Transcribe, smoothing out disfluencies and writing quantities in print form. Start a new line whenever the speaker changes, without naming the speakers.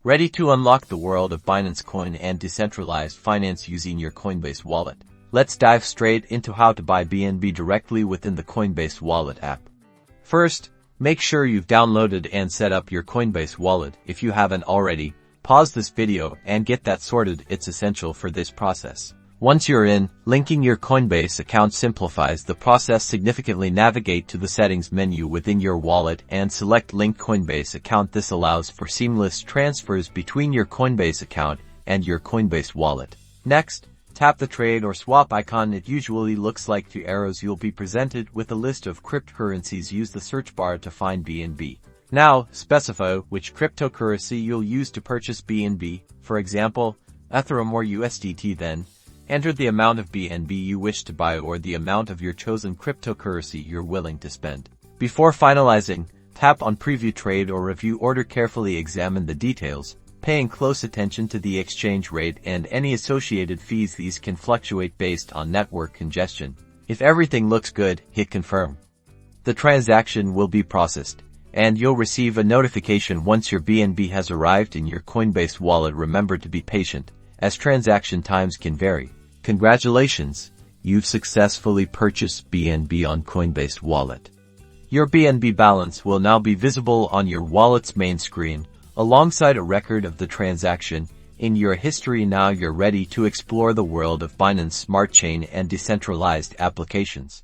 Ready to unlock the world of Binance Coin and decentralized finance using your Coinbase wallet? Let's dive straight into how to buy BNB directly within the Coinbase Wallet app. First, make sure you've downloaded and set up your Coinbase wallet. If you haven't already, pause this video and get that sorted. It's essential for this process. Once you're in, linking your Coinbase account simplifies the process significantly. Navigate to the settings menu within your wallet and select Link Coinbase account. This allows for seamless transfers between your Coinbase account and your Coinbase wallet. Next, tap the trade or swap icon. It usually looks like two arrows. You'll be presented with a list of cryptocurrencies. Use the search bar to find BNB. Now, specify which cryptocurrency you'll use to purchase BNB, for example, Ethereum or USDT. Then, enter the amount of BNB you wish to buy or the amount of your chosen cryptocurrency you're willing to spend. Before finalizing, tap on Preview Trade or Review Order. Carefully examine the details, paying close attention to the exchange rate and any associated fees. These can fluctuate based on network congestion. If everything looks good, hit Confirm. The transaction will be processed, and you'll receive a notification once your BNB has arrived in your Coinbase wallet. Remember to be patient, as transaction times can vary. Congratulations, you've successfully purchased BNB on Coinbase Wallet. Your BNB balance will now be visible on your wallet's main screen, alongside a record of the transaction in your history. Now you're ready to explore the world of Binance Smart Chain and decentralized applications.